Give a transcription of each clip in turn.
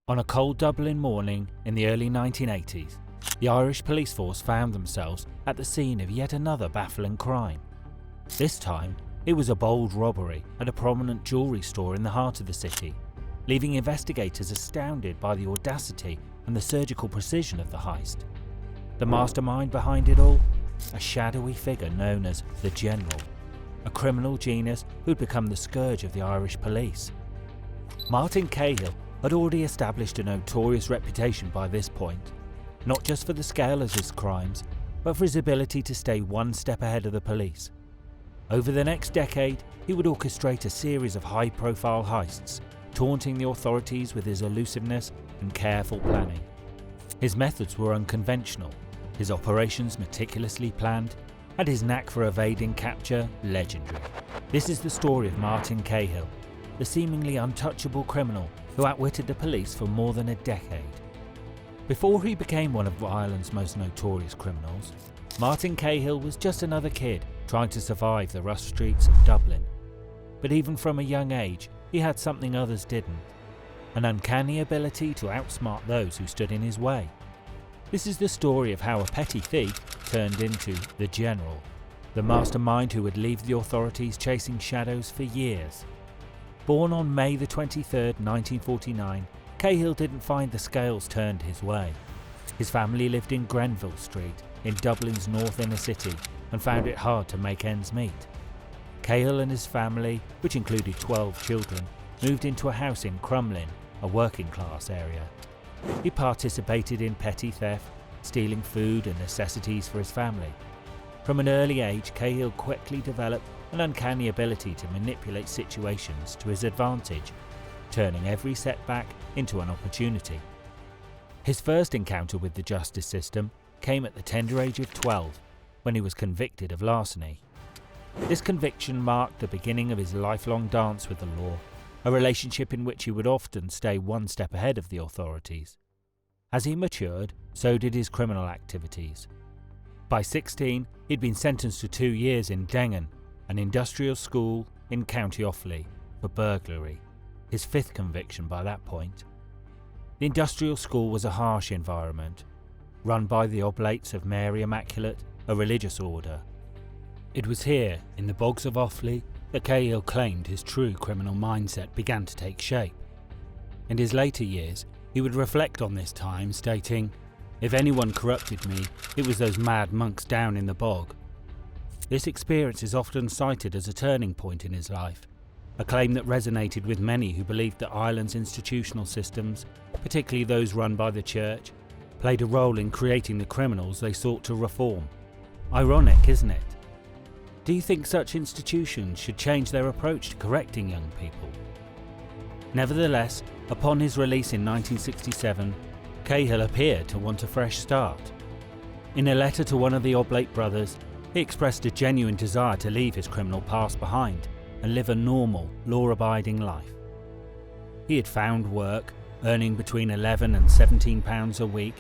On a cold Dublin morning in the early 1980s, the Irish police force found themselves at the scene of yet another baffling crime. This time, it was a bold robbery at a prominent jewellery store in the heart of the city, leaving investigators astounded by the audacity and the surgical precision of the heist. The mastermind behind it all? A shadowy figure known as the General, a criminal genius who'd become the scourge of the Irish police. Martin Cahill had already established a notorious reputation by this point, not just for the scale of his crimes, but for his ability to stay one step ahead of the police. Over the next decade, he would orchestrate a series of high-profile heists, taunting the authorities with his elusiveness and careful planning. His methods were unconventional, his operations meticulously planned, and his knack for evading capture legendary. This is the story of Martin Cahill, the seemingly untouchable criminal who outwitted the police for more than a decade. Before he became one of Ireland's most notorious criminals, Martin Cahill was just another kid trying to survive the rough streets of Dublin. But even from a young age, he had something others didn't: an uncanny ability to outsmart those who stood in his way. This is the story of how a petty thief turned into the General, the mastermind who would leave the authorities chasing shadows for years. Born on May the 23rd, 1949, Cahill didn't find the scales turned his way. His family lived in Grenville Street in Dublin's north inner city and found it hard to make ends meet. Cahill and his family, which included 12 children, moved into a house in Crumbled, a working class area. He participated in petty theft, stealing food and necessities for his family. From an early age, Cahill quickly developed an uncanny ability to manipulate situations to his advantage, turning every setback into an opportunity. His first encounter with the justice system came at the tender age of 12, when he was convicted of larceny. This conviction marked the beginning of his lifelong dance with the law, a relationship in which he would often stay one step ahead of the authorities. As he matured, so did his criminal activities. By 16, he'd been sentenced to 2 years in Dengen, an industrial school in County Offaly, for burglary, his 5th conviction by that point. The industrial school was a harsh environment, run by the Oblates of Mary Immaculate, a religious order. It was here, in the bogs of Offaly, that Cahill claimed his true criminal mindset began to take shape. In his later years, he would reflect on this time, stating, "If anyone corrupted me, it was those mad monks down in the bog." This experience is often cited as a turning point in his life, a claim that resonated with many who believed that Ireland's institutional systems, particularly those run by the church, played a role in creating the criminals they sought to reform. Ironic, isn't it? Do you think such institutions should change their approach to correcting young people? Nevertheless, upon his release in 1967, Cahill appeared to want a fresh start. In a letter to one of the Oblate brothers, he expressed a genuine desire to leave his criminal past behind and live a normal, law-abiding life. He had found work, earning between £11 and £17 a week,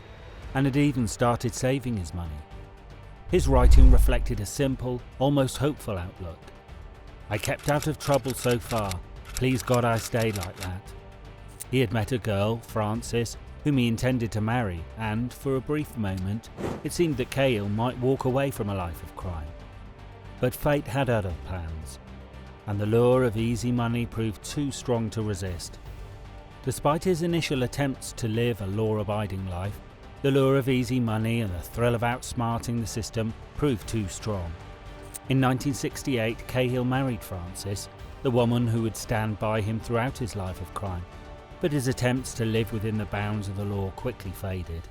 and had even started saving his money. His writing reflected a simple, almost hopeful outlook. "I kept out of trouble so far, please God I stay like that." He had met a girl, Frances, whom he intended to marry, and, for a brief moment, it seemed that Cahill might walk away from a life of crime. But fate had other plans, and the lure of easy money proved too strong to resist. Despite his initial attempts to live a law-abiding life, the lure of easy money and the thrill of outsmarting the system proved too strong. In 1968, Cahill married Frances, the woman who would stand by him throughout his life of crime, but his attempts to live within the bounds of the law quickly faded.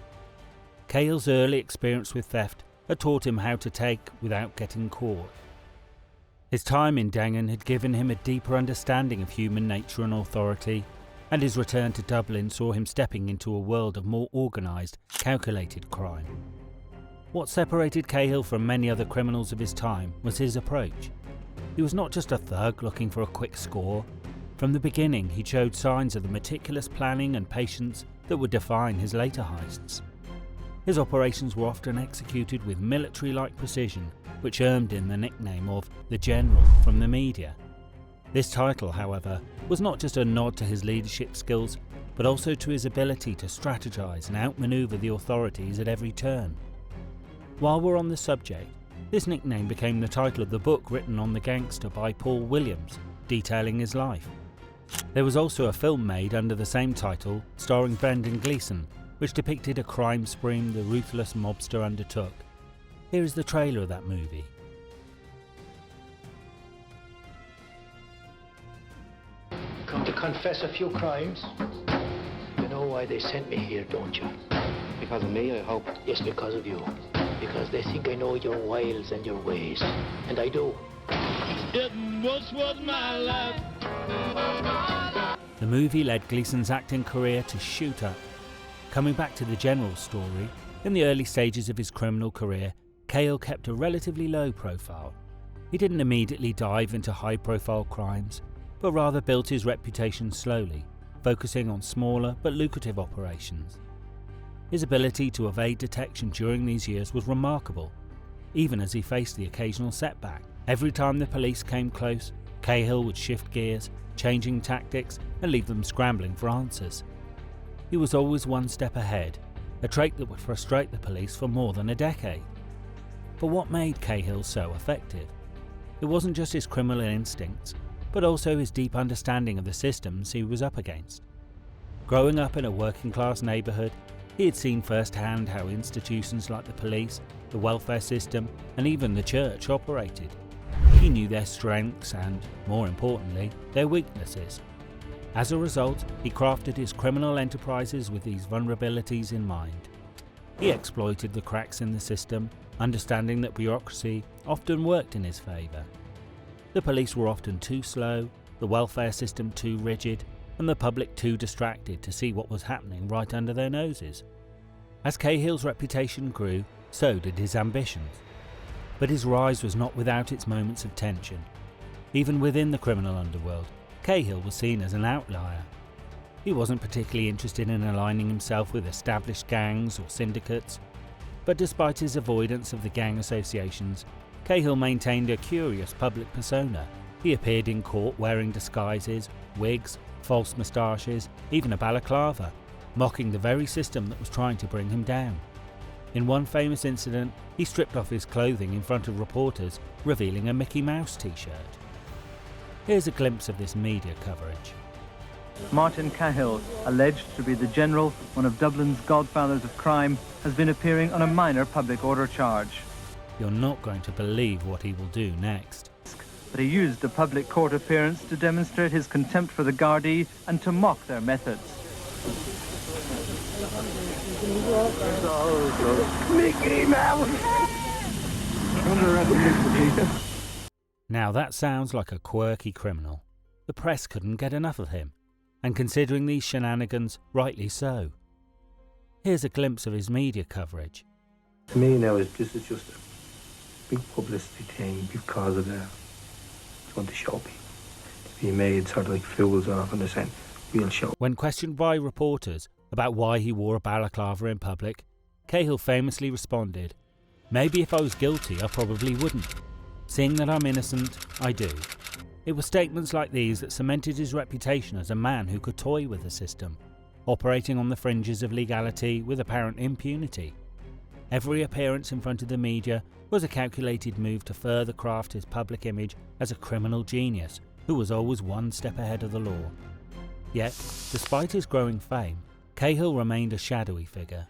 Cahill's early experience with theft had taught him how to take without getting caught. His time in Dengen had given him a deeper understanding of human nature and authority, and his return to Dublin saw him stepping into a world of more organised, calculated crime. What separated Cahill from many other criminals of his time was his approach. He was not just a thug looking for a quick score. From the beginning, he showed signs of the meticulous planning and patience that would define his later heists. His operations were often executed with military-like precision, which earned him the nickname of the General from the media. This title, however, was not just a nod to his leadership skills, but also to his ability to strategize and outmaneuver the authorities at every turn. While we're on the subject, this nickname became the title of the book written on the gangster by Paul Williams, detailing his life. There was also a film made under the same title, starring Brendan Gleeson, which depicted a crime spree the ruthless mobster undertook. Here is the trailer of that movie. Come to confess a few crimes? You know why they sent me here, don't you? Because of me, I hope. Yes, because of you. Because they think I know your wiles and your ways. And I do. It was my life. The movie led Gleeson's acting career to shoot up. Coming back to the general story, in the early stages of his criminal career, Cahill kept a relatively low profile. He didn't immediately dive into high-profile crimes, but rather built his reputation slowly, focusing on smaller but lucrative operations. His ability to evade detection during these years was remarkable, even as he faced the occasional setback. Every time the police came close, Cahill would shift gears, changing tactics, and leave them scrambling for answers. He was always one step ahead, a trait that would frustrate the police for more than a decade. But what made Cahill so effective? It wasn't just his criminal instincts, but also his deep understanding of the systems he was up against. Growing up in a working-class neighbourhood, he had seen firsthand how institutions like the police, the welfare system, and even the church operated. He knew their strengths and, more importantly, their weaknesses. As a result, he crafted his criminal enterprises with these vulnerabilities in mind. He exploited the cracks in the system, understanding that bureaucracy often worked in his favour. The police were often too slow, the welfare system too rigid, and the public too distracted to see what was happening right under their noses. As Cahill's reputation grew, so did his ambitions. But his rise was not without its moments of tension. Even within the criminal underworld, Cahill was seen as an outlier. He wasn't particularly interested in aligning himself with established gangs or syndicates, but despite his avoidance of the gang associations, Cahill maintained a curious public persona. He appeared in court wearing disguises, wigs, false moustaches, even a balaclava, mocking the very system that was trying to bring him down. In one famous incident, he stripped off his clothing in front of reporters, revealing a Mickey Mouse t-shirt. Here's a glimpse of this media coverage. Martin Cahill, alleged to be the general, one of Dublin's godfathers of crime, has been appearing on a minor public order charge. You're not going to believe what he will do next. But he used a public court appearance to demonstrate his contempt for the Gardaí and to mock their methods. Mickey Mouse! Now that sounds like a quirky criminal. The press couldn't get enough of him, and considering these shenanigans, rightly so. Here's a glimpse of his media coverage. To me now, this is just a big publicity thing because of the want to show people. To be made sort of like fools of, and they're saying, we'll show. When questioned by reporters about why he wore a balaclava in public, Cahill famously responded, "Maybe if I was guilty, I probably wouldn't. Seeing that I'm innocent, I do." It were statements like these that cemented his reputation as a man who could toy with the system, operating on the fringes of legality with apparent impunity. Every appearance in front of the media was a calculated move to further craft his public image as a criminal genius who was always one step ahead of the law. Yet, despite his growing fame, Cahill remained a shadowy figure.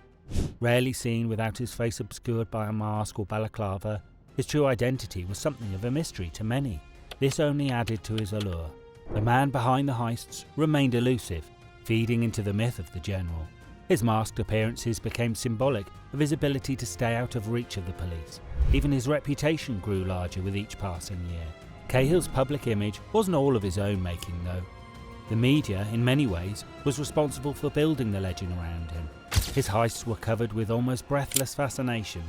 Rarely seen without his face obscured by a mask or balaclava, his true identity was something of a mystery to many. This only added to his allure. The man behind the heists remained elusive, feeding into the myth of the general. His masked appearances became symbolic of his ability to stay out of reach of the police. Even his reputation grew larger with each passing year. Cahill's public image wasn't all of his own making though. The media, in many ways, was responsible for building the legend around him. His heists were covered with almost breathless fascination,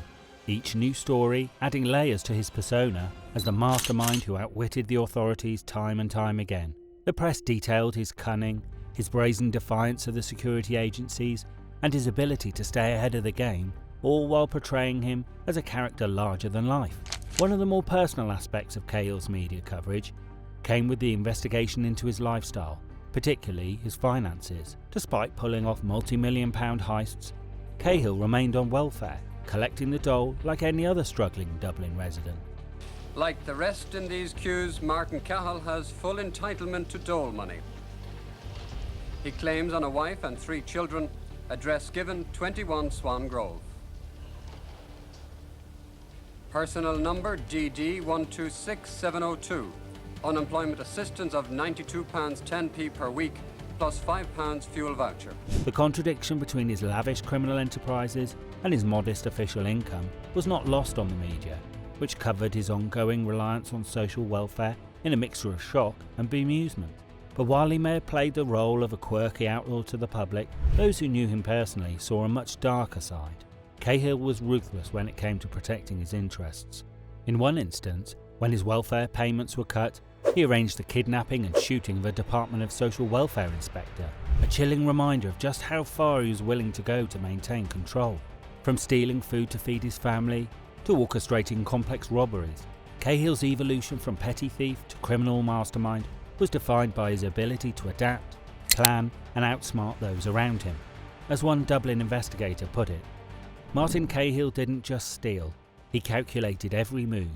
each new story adding layers to his persona as the mastermind who outwitted the authorities time and time again. The press detailed his cunning, his brazen defiance of the security agencies, and his ability to stay ahead of the game, all while portraying him as a character larger than life. One of the more personal aspects of Cahill's media coverage came with the investigation into his lifestyle. particularly his finances. Despite pulling off multi-million-pound heists, Cahill remained on welfare, collecting the dole like any other struggling Dublin resident. Like the rest in these queues, Martin Cahill has full entitlement to dole money. He claims on a wife and 3 children, address given 21 Swan Grove. Personal number DD126702. Unemployment assistance of £92.10p per week, plus £5 fuel voucher. The contradiction between his lavish criminal enterprises and his modest official income was not lost on the media, which covered his ongoing reliance on social welfare in a mixture of shock and bemusement. But while he may have played the role of a quirky outlaw to the public, those who knew him personally saw a much darker side. Cahill was ruthless when it came to protecting his interests. In one instance, when his welfare payments were cut, he arranged the kidnapping and shooting of a Department of Social Welfare inspector, a chilling reminder of just how far he was willing to go to maintain control. From stealing food to feed his family, to orchestrating complex robberies, Cahill's evolution from petty thief to criminal mastermind was defined by his ability to adapt, plan and outsmart those around him. As one Dublin investigator put it, Martin Cahill didn't just steal, he calculated every move.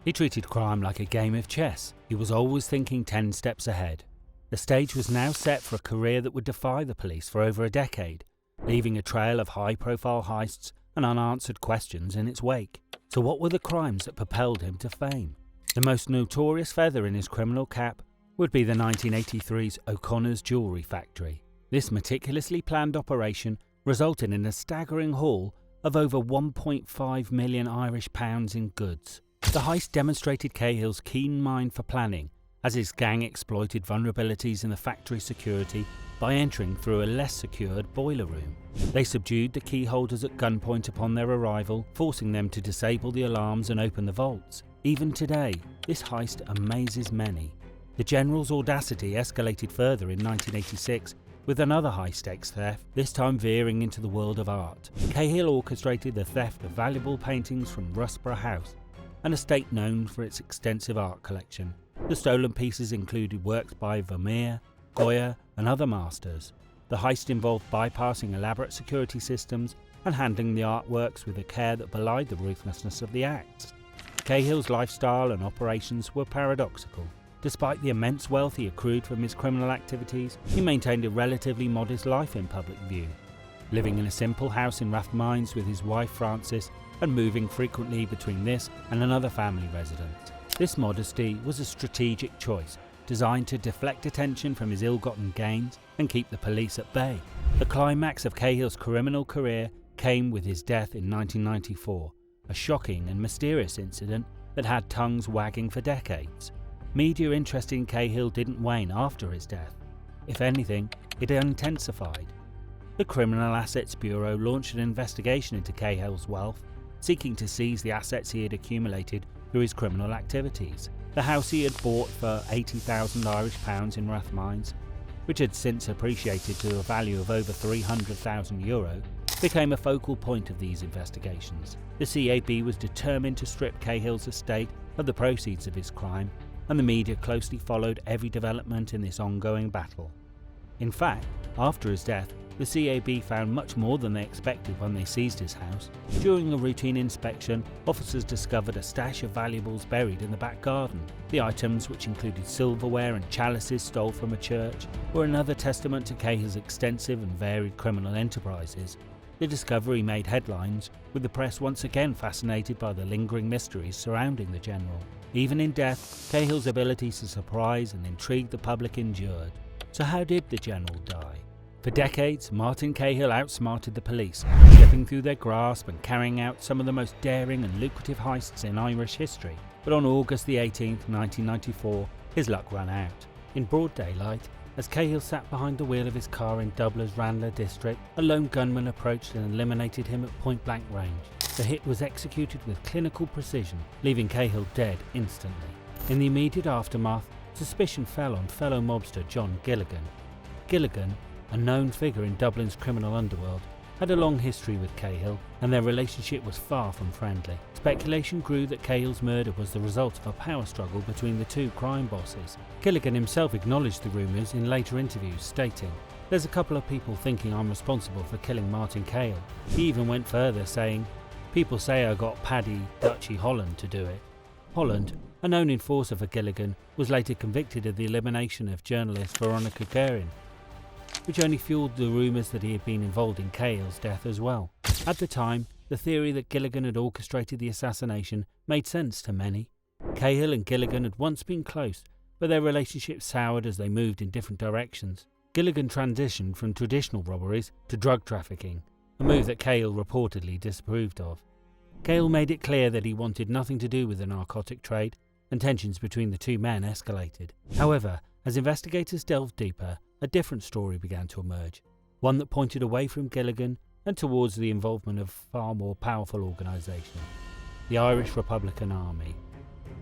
He treated crime like a game of chess. He was always thinking 10 steps ahead. The stage was now set for a career that would defy the police for over a decade, leaving a trail of high-profile heists and unanswered questions in its wake. So what were the crimes that propelled him to fame? The most notorious feather in his criminal cap would be the 1983's O'Connor's Jewellery Factory. This meticulously planned operation resulted in a staggering haul of over 1.5 million Irish pounds in goods. The heist demonstrated Cahill's keen mind for planning, as his gang exploited vulnerabilities in the factory security by entering through a less secured boiler room. They subdued the key holders at gunpoint upon their arrival, forcing them to disable the alarms and open the vaults. Even today, this heist amazes many. The General's audacity escalated further in 1986 with another high-stakes theft, this time veering into the world of art. Cahill orchestrated the theft of valuable paintings from Rusborough House, an estate known for its extensive art collection. The stolen pieces included works by Vermeer, Goya and other masters. The heist involved bypassing elaborate security systems and handling the artworks with a care that belied the ruthlessness of the acts. Cahill's lifestyle and operations were paradoxical. Despite the immense wealth he accrued from his criminal activities, he maintained a relatively modest life in public view, living in a simple house in Rathmines with his wife Frances and moving frequently between this and another family residence. This modesty was a strategic choice, designed to deflect attention from his ill-gotten gains and keep the police at bay. The climax of Cahill's criminal career came with his death in 1994, a shocking and mysterious incident that had tongues wagging for decades. Media interest in Cahill didn't wane after his death. If anything, it intensified. The Criminal Assets Bureau launched an investigation into Cahill's wealth, seeking to seize the assets he had accumulated through his criminal activities. The house he had bought for £80,000 Irish pounds in Rathmines, which had since appreciated to a value of over €300,000, became a focal point of these investigations. The CAB was determined to strip Cahill's estate of the proceeds of his crime, and the media closely followed every development in this ongoing battle. In fact, after his death, the CAB found much more than they expected when they seized his house. During a routine inspection, officers discovered a stash of valuables buried in the back garden. The items, which included silverware and chalices stole from a church, were another testament to Cahill's extensive and varied criminal enterprises. The discovery made headlines, with the press once again fascinated by the lingering mysteries surrounding the General. Even in death, Cahill's ability to surprise and intrigue the public endured. So how did the General die? For decades, Martin Cahill outsmarted the police, slipping through their grasp and carrying out some of the most daring and lucrative heists in Irish history. But on August the 18th, 1994, his luck ran out. In broad daylight, as Cahill sat behind the wheel of his car in Dublin's Ranelagh district, a lone gunman approached and eliminated him at point-blank range. The hit was executed with clinical precision, leaving Cahill dead instantly. In the immediate aftermath, suspicion fell on fellow mobster John Gilligan. Gilligan, a known figure in Dublin's criminal underworld, had a long history with Cahill, and their relationship was far from friendly. Speculation grew that Cahill's murder was the result of a power struggle between the two crime bosses. Gilligan himself acknowledged the rumours in later interviews, stating, "There's a couple of people thinking I'm responsible for killing Martin Cahill." He even went further, saying, "People say I got Paddy Dutchy Holland to do it." Holland, a known enforcer for Gilligan, was later convicted of the elimination of journalist Veronica Guerin, which only fueled the rumours that he had been involved in Cahill's death as well. At the time, the theory that Gilligan had orchestrated the assassination made sense to many. Cahill and Gilligan had once been close, but their relationship soured as they moved in different directions. Gilligan transitioned from traditional robberies to drug trafficking, a move that Cahill reportedly disapproved of. Cahill made it clear that he wanted nothing to do with the narcotic trade, and tensions between the two men escalated. However, as investigators delved deeper, a different story began to emerge, one that pointed away from Gilligan and towards the involvement of a far more powerful organisation, the Irish Republican Army.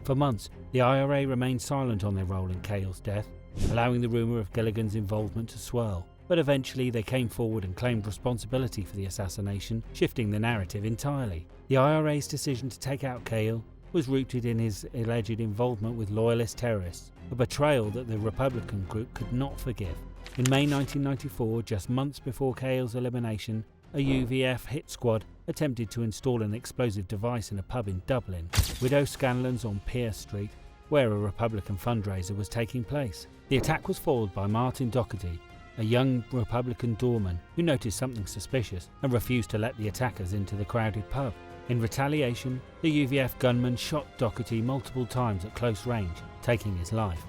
For months, the IRA remained silent on their role in Cahill's death, allowing the rumour of Gilligan's involvement to swirl. But eventually they came forward and claimed responsibility for the assassination, shifting the narrative entirely. The IRA's decision to take out Cahill was rooted in his alleged involvement with loyalist terrorists, a betrayal that the Republican group could not forgive. In May 1994, just months before Cahill's elimination, a UVF hit squad attempted to install an explosive device in a pub in Dublin, Widow Scanlon's on Pierce Street, where a Republican fundraiser was taking place. The attack was foiled by Martin Doherty, a young Republican doorman who noticed something suspicious and refused to let the attackers into the crowded pub. In retaliation, the UVF gunman shot Doherty multiple times at close range, taking his life.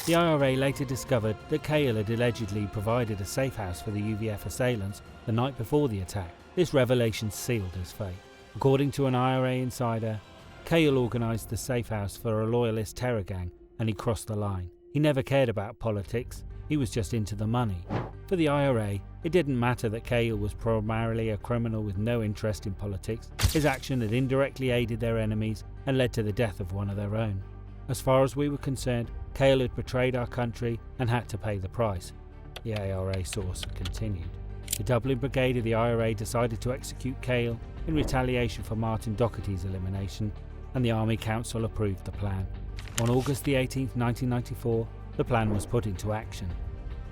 The IRA later discovered that Cahill had allegedly provided a safe house for the UVF assailants the night before the attack. This revelation sealed his fate. According to an IRA insider, Cahill organised the safe house for a loyalist terror gang, and he crossed the line. He never cared about politics, he was just into the money. For the IRA, it didn't matter that Cahill was primarily a criminal with no interest in politics. His action had indirectly aided their enemies and led to the death of one of their own. As far as we were concerned, Cahill had betrayed our country and had to pay the price, the IRA source continued. The Dublin Brigade of the IRA decided to execute Cahill in retaliation for Martin Doherty's elimination, and the Army Council approved the plan. On August the 18th, 1994, the plan was put into action.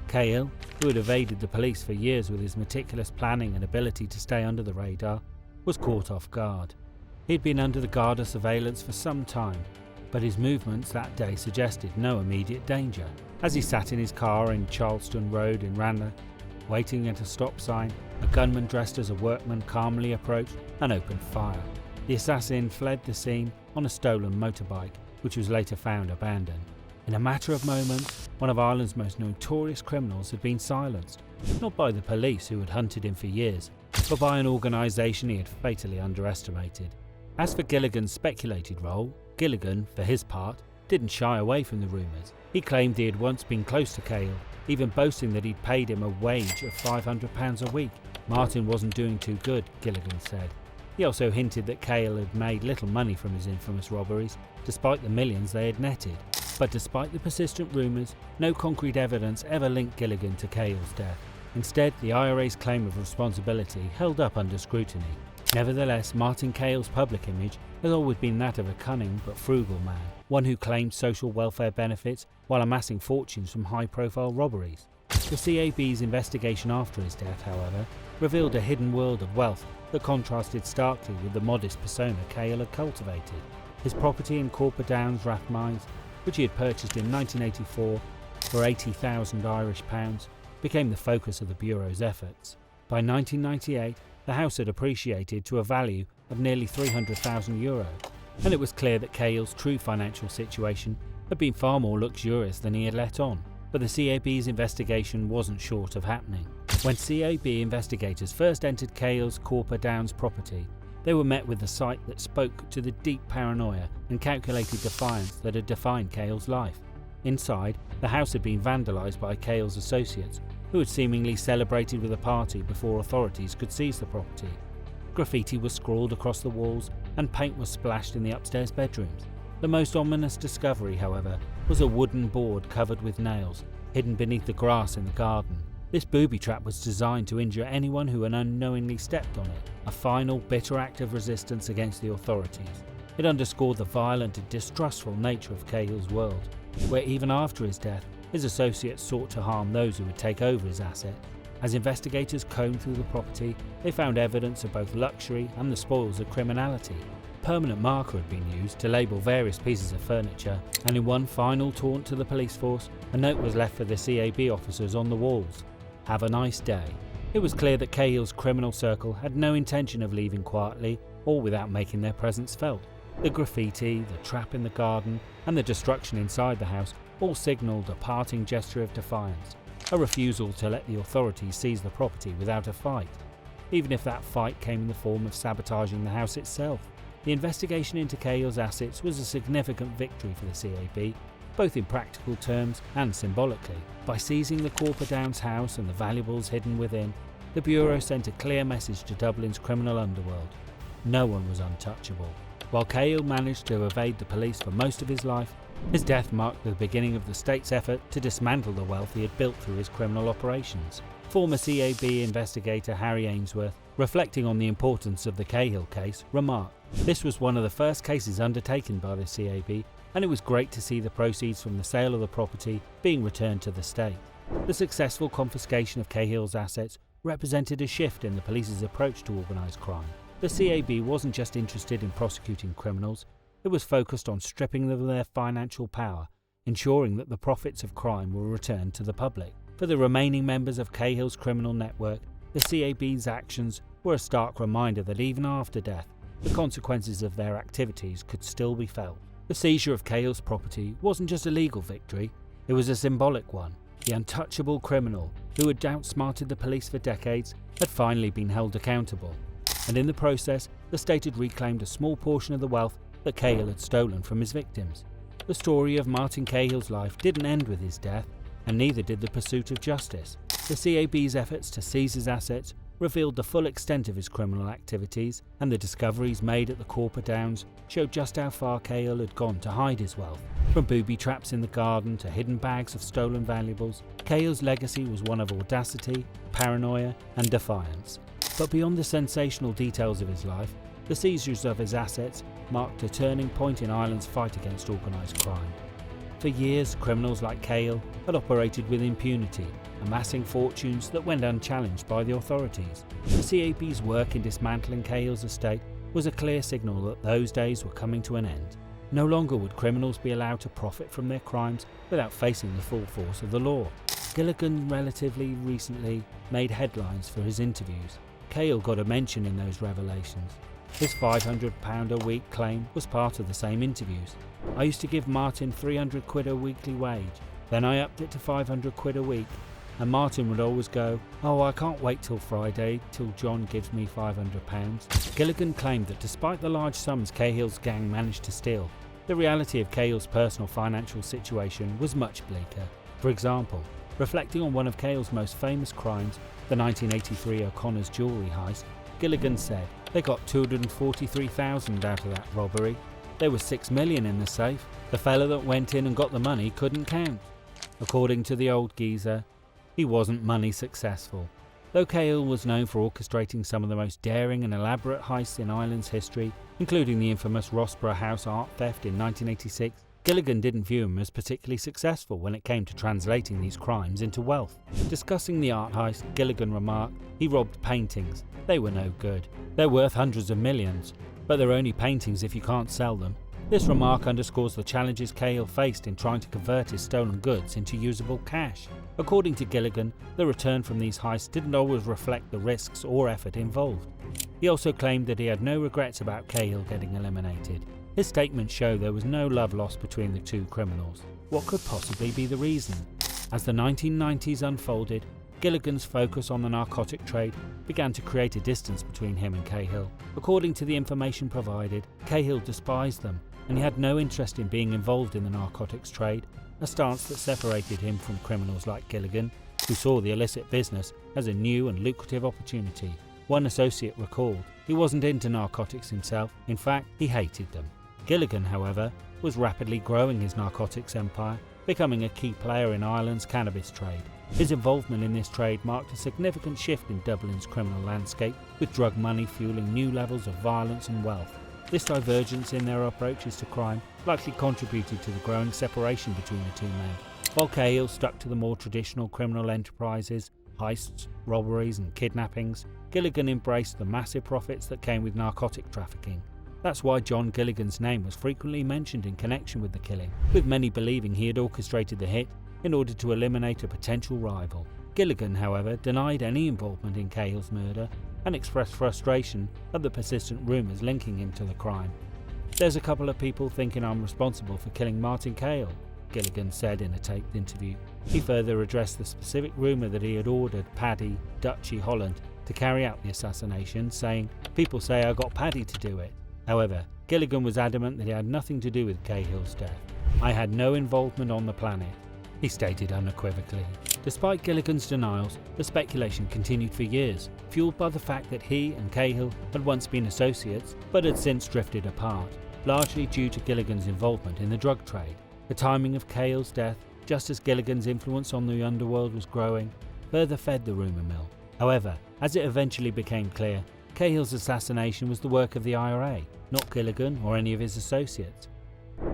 Cahill, who had evaded the police for years with his meticulous planning and ability to stay under the radar, was caught off guard. He'd been under the Garda surveillance for some time, but his movements that day suggested no immediate danger. As he sat in his car in Charleston Road in Ranelagh, waiting at a stop sign, a gunman dressed as a workman calmly approached and opened fire. The assassin fled the scene on a stolen motorbike, which was later found abandoned. In a matter of moments, one of Ireland's most notorious criminals had been silenced, not by the police who had hunted him for years, but by an organisation he had fatally underestimated. As for Gilligan's speculated role, Gilligan, for his part, didn't shy away from the rumours. He claimed he had once been close to Cahill, even boasting that he'd paid him a wage of £500 a week. Martin wasn't doing too good, Gilligan said. He also hinted that Cahill had made little money from his infamous robberies, despite the millions they had netted. But despite the persistent rumours, no concrete evidence ever linked Gilligan to Cahill's death. Instead, the IRA's claim of responsibility held up under scrutiny. Nevertheless, Martin Cahill's public image has always been that of a cunning but frugal man, one who claimed social welfare benefits while amassing fortunes from high-profile robberies. The CAB's investigation after his death, however, revealed a hidden world of wealth that contrasted starkly with the modest persona Cahill had cultivated. His property in Corper Downs, Rathmines, which he had purchased in 1984 for 80,000 Irish pounds, became the focus of the Bureau's efforts. By 1998, the house had appreciated to a value of nearly €300,000, and it was clear that Cahill's true financial situation had been far more luxurious than he had let on. But the CAB's investigation wasn't short of happening. When CAB investigators first entered Cahill's Corper Downs property, they were met with a sight that spoke to the deep paranoia and calculated defiance that had defined Cahill's life. Inside, the house had been vandalised by Cahill's associates, who had seemingly celebrated with a party before authorities could seize the property. Graffiti was scrawled across the walls and paint was splashed in the upstairs bedrooms. The most ominous discovery, however, was a wooden board covered with nails, hidden beneath the grass in the garden. This booby trap was designed to injure anyone who had unknowingly stepped on it, a final, bitter act of resistance against the authorities. It underscored the violent and distrustful nature of Cahill's world, where even after his death, his associates sought to harm those who would take over his asset. As investigators combed through the property, they found evidence of both luxury and the spoils of criminality. A permanent marker had been used to label various pieces of furniture, and in one final taunt to the police force, a note was left for the CAB officers on the walls: "Have a nice day." It was clear that Cahill's criminal circle had no intention of leaving quietly or without making their presence felt. The graffiti, the trap in the garden, and the destruction inside the house all signalled a parting gesture of defiance, a refusal to let the authorities seize the property without a fight, even if that fight came in the form of sabotaging the house itself. The investigation into Cahill's assets was a significant victory for the CAB, both in practical terms and symbolically. By seizing the Corper Downs house and the valuables hidden within, the Bureau sent a clear message to Dublin's criminal underworld: no one was untouchable. While Cahill managed to evade the police for most of his life, his death marked the beginning of the state's effort to dismantle the wealth he had built through his criminal operations. Former CAB investigator Harry Ainsworth, reflecting on the importance of the Cahill case, remarked, "This was one of the first cases undertaken by the CAB, and it was great to see the proceeds from the sale of the property being returned to the state." The successful confiscation of Cahill's assets represented a shift in the police's approach to organised crime. The CAB wasn't just interested in prosecuting criminals, it was focused on stripping them of their financial power, ensuring that the profits of crime were returned to the public. For the remaining members of Cahill's criminal network, the CAB's actions were a stark reminder that even after death, the consequences of their activities could still be felt. The seizure of Cahill's property wasn't just a legal victory, it was a symbolic one. The untouchable criminal, who had outsmarted the police for decades, had finally been held accountable. And in the process, the state had reclaimed a small portion of the wealth that Cahill had stolen from his victims. The story of Martin Cahill's life didn't end with his death, and neither did the pursuit of justice. The CAB's efforts to seize his assets revealed the full extent of his criminal activities, and the discoveries made at the Corper Downs showed just how far Cahill had gone to hide his wealth. From booby traps in the garden to hidden bags of stolen valuables, Cahill's legacy was one of audacity, paranoia, and defiance. But beyond the sensational details of his life, the seizures of his assets marked a turning point in Ireland's fight against organised crime. For years, criminals like Cahill had operated with impunity, amassing fortunes that went unchallenged by the authorities. The CAB's work in dismantling Cahill's estate was a clear signal that those days were coming to an end. No longer would criminals be allowed to profit from their crimes without facing the full force of the law. Gilligan relatively recently made headlines for his interviews. Cahill got a mention in those revelations. His £500 a week claim was part of the same interviews. "I used to give Martin £300 a weekly wage, then I upped it to £500 a week, and Martin would always go, 'Oh, I can't wait till Friday, till John gives me £500. Gilligan claimed that despite the large sums Cahill's gang managed to steal, the reality of Cahill's personal financial situation was much bleaker. For example, reflecting on one of Cahill's most famous crimes, the 1983 O'Connor's jewellery heist, Gilligan said, "They got $243,000 out of that robbery. There was $6 million in the safe. The fella that went in and got the money couldn't count." According to the old geezer, he wasn't money successful. Though Cahill was known for orchestrating some of the most daring and elaborate heists in Ireland's history, including the infamous Rossborough House art theft in 1986, Gilligan didn't view him as particularly successful when it came to translating these crimes into wealth. Discussing the art heist, Gilligan remarked, "He robbed paintings. They were no good. They're worth hundreds of millions, but they're only paintings if you can't sell them." This remark underscores the challenges Cahill faced in trying to convert his stolen goods into usable cash. According to Gilligan, the return from these heists didn't always reflect the risks or effort involved. He also claimed that he had no regrets about Cahill getting eliminated. His statements show there was no love lost between the two criminals. What could possibly be the reason? As the 1990s unfolded, Gilligan's focus on the narcotic trade began to create a distance between him and Cahill. According to the information provided, Cahill despised them, and he had no interest in being involved in the narcotics trade, a stance that separated him from criminals like Gilligan, who saw the illicit business as a new and lucrative opportunity. One associate recalled, he wasn't into narcotics himself, in fact, he hated them. Gilligan, however, was rapidly growing his narcotics empire, becoming a key player in Ireland's cannabis trade. His involvement in this trade marked a significant shift in Dublin's criminal landscape, with drug money fueling new levels of violence and wealth. This divergence in their approaches to crime likely contributed to the growing separation between the two men. While Cahill stuck to the more traditional criminal enterprises, heists, robberies and kidnappings, Gilligan embraced the massive profits that came with narcotic trafficking. That's why John Gilligan's name was frequently mentioned in connection with the killing, with many believing he had orchestrated the hit in order to eliminate a potential rival. Gilligan, however, denied any involvement in Cahill's murder and expressed frustration at the persistent rumours linking him to the crime. "There's a couple of people thinking I'm responsible for killing Martin Cahill," Gilligan said in a taped interview. He further addressed the specific rumour that he had ordered Paddy Dutchy Holland to carry out the assassination, saying, "People say I got Paddy to do it." However, Gilligan was adamant that he had nothing to do with Cahill's death. "I had no involvement on the planet," he stated unequivocally. Despite Gilligan's denials, the speculation continued for years, fueled by the fact that he and Cahill had once been associates but had since drifted apart, largely due to Gilligan's involvement in the drug trade. The timing of Cahill's death, just as Gilligan's influence on the underworld was growing, further fed the rumour mill. However, as it eventually became clear, Cahill's assassination was the work of the IRA, not Gilligan or any of his associates.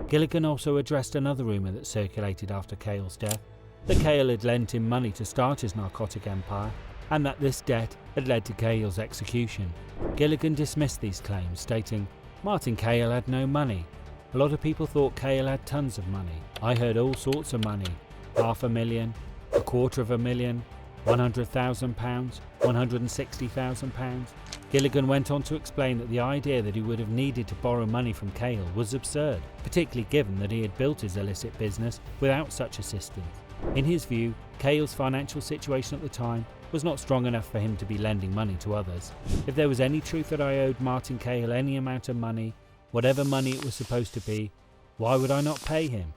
Gilligan also addressed another rumour that circulated after Cahill's death, that Cahill had lent him money to start his narcotic empire, and that this debt had led to Cahill's execution. Gilligan dismissed these claims, stating, "Martin Cahill had no money. A lot of people thought Cahill had tons of money. I heard all sorts of money. £500,000, £250,000, £100,000, £160,000. Gilligan went on to explain that the idea that he would have needed to borrow money from Cahill was absurd, particularly given that he had built his illicit business without such assistance. In his view, Cahill's financial situation at the time was not strong enough for him to be lending money to others. If there was any truth that I owed Martin Cahill any amount of money, whatever money it was supposed to be, why would I not pay him?"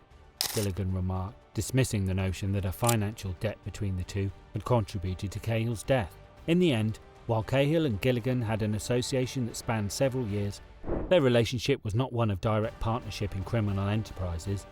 Gilligan remarked, dismissing the notion that a financial debt between the two had contributed to Cahill's death. In the end, while Cahill and Gilligan had an association that spanned several years, their relationship was not one of direct partnership in criminal enterprises.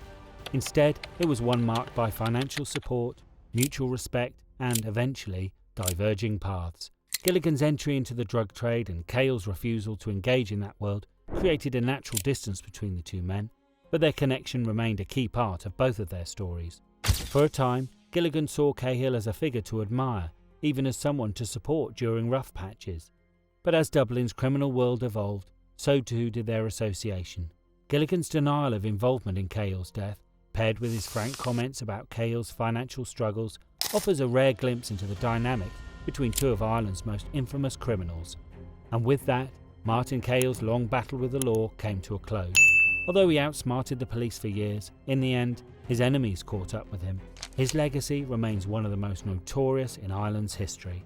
Instead, it was one marked by financial support, mutual respect, and, eventually, diverging paths. Gilligan's entry into the drug trade and Cahill's refusal to engage in that world created a natural distance between the two men, but their connection remained a key part of both of their stories. For a time, Gilligan saw Cahill as a figure to admire, even as someone to support during rough patches. But as Dublin's criminal world evolved, so too did their association. Gilligan's denial of involvement in Cahill's death, paired with his frank comments about Cahill's financial struggles, offers a rare glimpse into the dynamic between two of Ireland's most infamous criminals. And with that, Martin Cahill's long battle with the law came to a close. Although he outsmarted the police for years, in the end, his enemies caught up with him. His legacy remains one of the most notorious in Ireland's history.